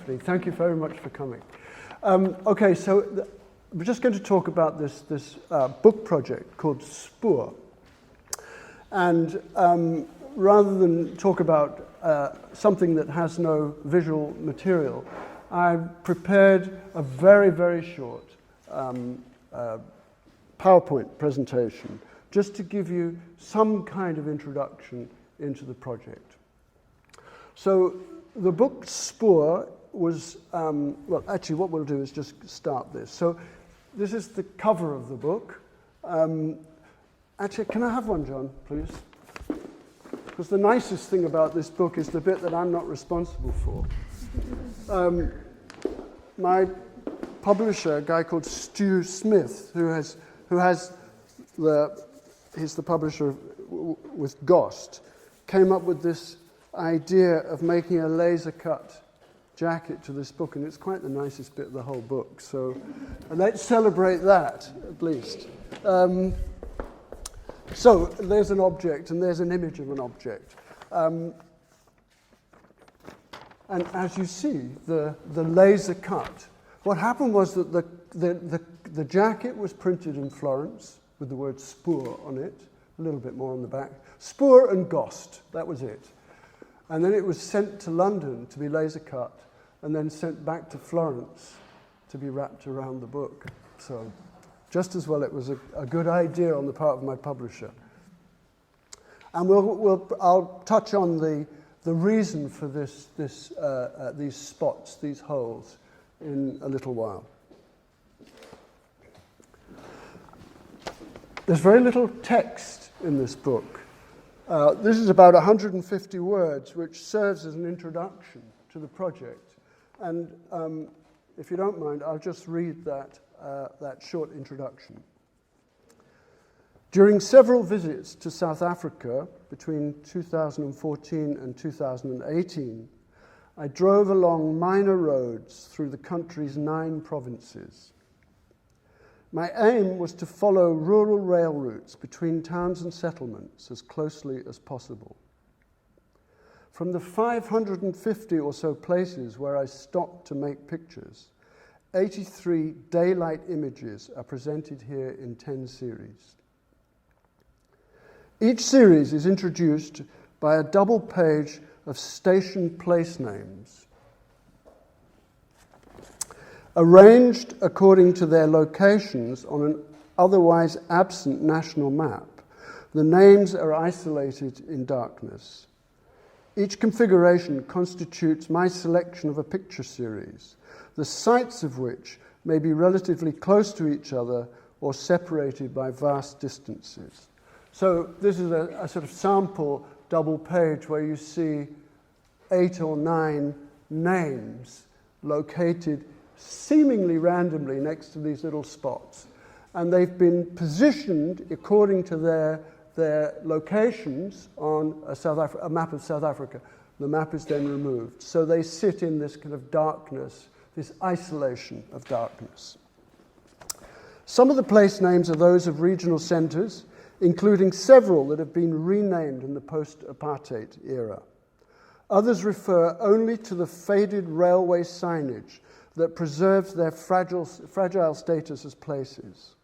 Stephanie. Thank you very much for coming. Okay, so we're just going to talk about this book project called SPOOR. And rather than talk about something that has no visual material, I've prepared a very, very short PowerPoint presentation just to give you some kind of introduction into the project. So the book SPOOR was, well, actually what we'll do is just start this. So this is the cover of the book. Actually, can I have one, John, please? Because the nicest thing about this book is the bit that I'm not responsible for. My publisher, a guy called Stu Smith, he's the publisher with Ghost, came up with this idea of making a laser cut jacket to this book, and it's quite the nicest bit of the whole book. So, and let's celebrate that at least. So there's an object, and there's an image of an object, and as you see, the laser cut. What happened was that the jacket was printed in Florence with the word SPOOR on it, a little bit more on the back. SPOOR and Ghost, that was it. And then it was sent to London to be laser cut, and then sent back to Florence to be wrapped around the book. So just as well it was a good idea on the part of my publisher. And I'll touch on the reason for these spots, these holes, in a little while. There's very little text in this book. This is about 150 words, which serves as an introduction to the project. And if you don't mind, I'll just read that short introduction. During several visits to South Africa between 2014 and 2018, I drove along minor roads through the country's 9 provinces. My aim was to follow rural rail routes between towns and settlements as closely as possible. From the 550 or so places where I stopped to make pictures, 83 daylight images are presented here in 10 series. Each series is introduced by a double page of station place names, arranged according to their locations on an otherwise absent national map. The names are isolated in darkness. Each configuration constitutes my selection of a picture series, the sites of which may be relatively close to each other or separated by vast distances. So this is a sort of sample double page where you see 8 or 9 names located seemingly randomly next to these little spots. And they've been positioned according to their locations on a map of South Africa. The map is then removed. So they sit in this kind of darkness, this isolation of darkness. Some of the place names are those of regional centres, including several that have been renamed in the post-apartheid era. Others refer only to the faded railway signage that preserves their fragile status as places.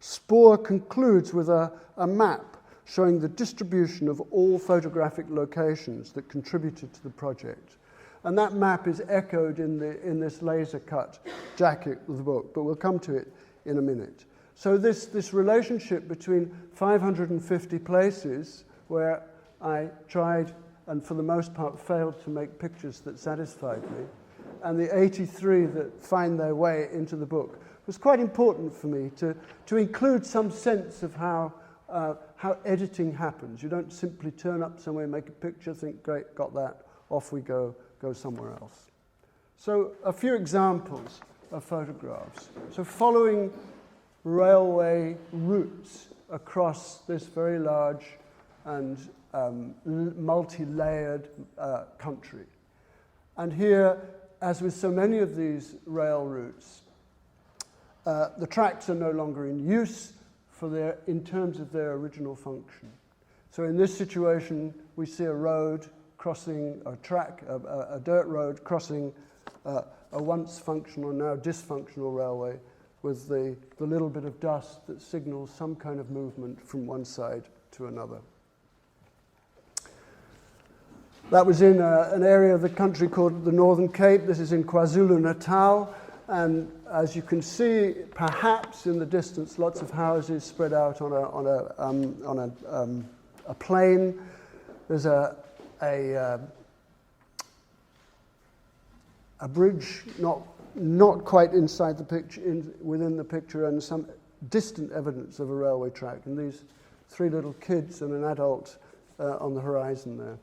SPOOR concludes with a map showing the distribution of all photographic locations that contributed to the project. And that map is echoed in this laser cut jacket of the book, but we'll come to it in a minute. So this relationship between 550 places where I tried and for the most part failed to make pictures that satisfied me, and the 83 that find their way into the book was quite important for me to include some sense of how editing happens. You don't simply turn up somewhere, make a picture, think, great, got that, off we go somewhere else. So a few examples of photographs. So following railway routes across this very large and multi-layered country. And here, as with so many of these rail routes, the tracks are no longer in use in terms of their original function. So in this situation, we see a road crossing a track, a dirt road crossing a once functional and now dysfunctional railway with the little bit of dust that signals some kind of movement from one side to another. That was in an area of the country called the Northern Cape. This is in KwaZulu-Natal. And as you can see, perhaps in the distance, lots of houses spread out on a plain. There's a bridge not quite inside the picture, within the picture, and some distant evidence of a railway track. And these three little kids and an adult on the horizon there.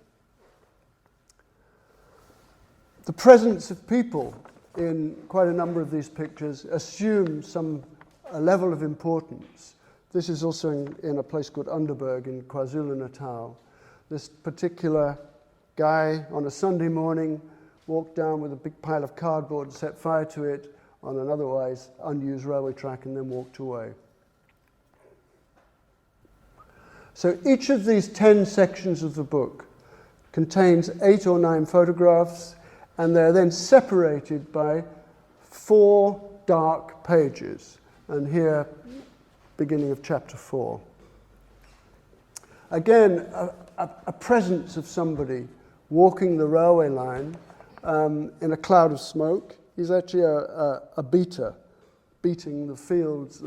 The presence of people in quite a number of these pictures assumes a level of importance. This is also in a place called Underberg in KwaZulu-Natal. This particular guy on a Sunday morning walked down with a big pile of cardboard, set fire to it on an otherwise unused railway track, and then walked away. So each of these 10 sections of the book contains 8 or 9 photographs, and they're then separated by 4 dark pages. And here, beginning of chapter 4. Again, a presence of somebody walking the railway line in a cloud of smoke. He's actually a beater, beating the fields,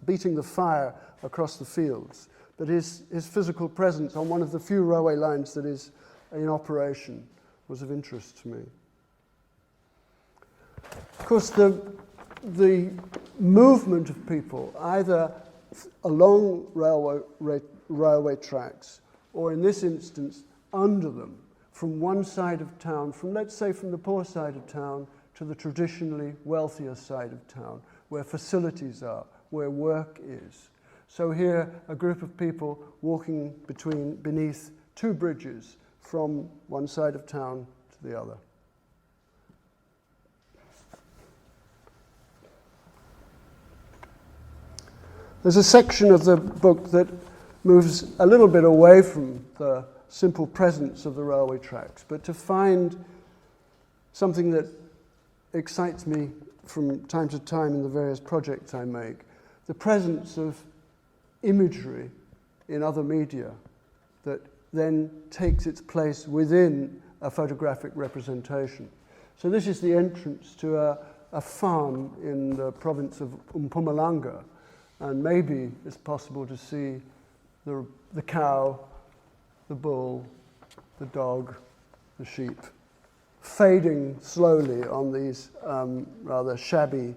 beating the fire across the fields. But his physical presence on one of the few railway lines that is in operation was of interest to me. Of course, the movement of people, either along railway tracks, or in this instance, under them, from one side of town, let's say from the poor side of town to the traditionally wealthier side of town, where facilities are, where work is. So here, a group of people walking beneath 2 bridges, from one side of town to the other. There's a section of the book that moves a little bit away from the simple presence of the railway tracks, but to find something that excites me from time to time in the various projects I make, the presence of imagery in other media that then takes its place within a photographic representation. So this is the entrance to a farm in the province of Mpumalanga, and maybe it's possible to see the cow, the bull, the dog, the sheep, fading slowly on these rather shabby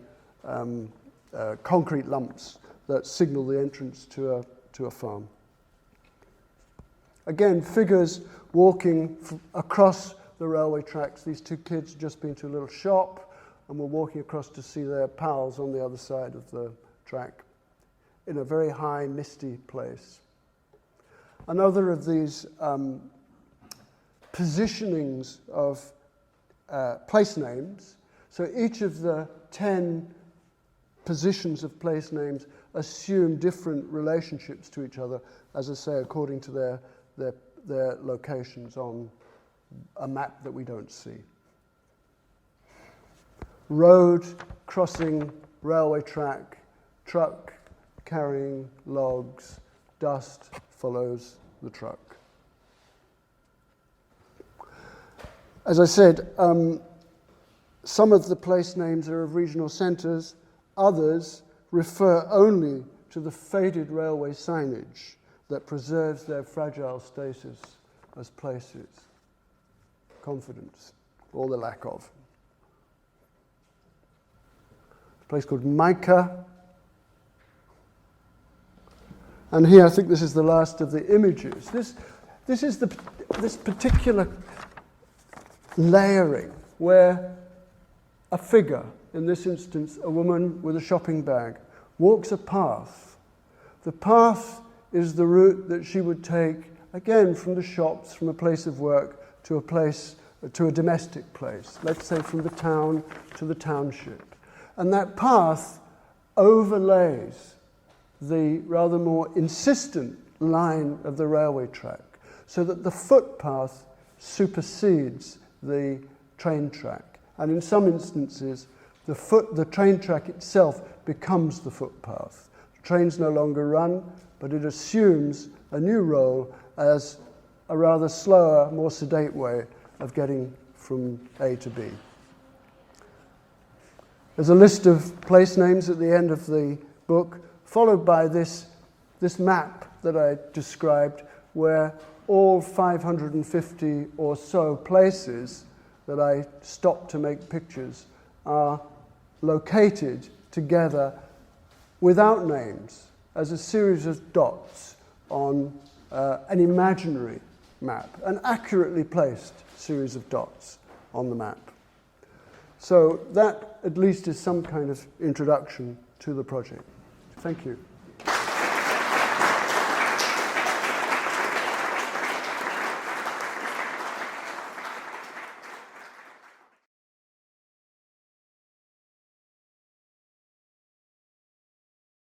concrete lumps that signal the entrance to a farm. Again, figures walking across the railway tracks. These 2 kids had just been to a little shop and were walking across to see their pals on the other side of the track in a very high, misty place. Another of these positionings of place names. So each of the 10 positions of place names assume different relationships to each other, as I say, according to their locations on a map that we don't see. Road, crossing, railway track, truck, carrying logs, dust follows the truck. As I said, some of the place names are of regional centres, others refer only to the faded railway signage that preserves their fragile status as places. Confidence, or the lack of. A place called Micah. And here, I think this is the last of the images. This is this particular layering where a figure, in this instance a woman with a shopping bag, walks a path. The path is the route that she would take, again, from the shops, from a place of work to a domestic place, let's say from the town to the township. And that path overlays the rather more insistent line of the railway track, so that the footpath supersedes the train track. And in some instances, the train track itself becomes the footpath. The trains no longer run, but it assumes a new role as a rather slower, more sedate way of getting from A to B. There's a list of place names at the end of the book, followed by this map that I described, where all 550 or so places that I stopped to make pictures are located together without names as a series of dots on an imaginary map, an accurately placed series of dots on the map. So that at least is some kind of introduction to the project. Thank you.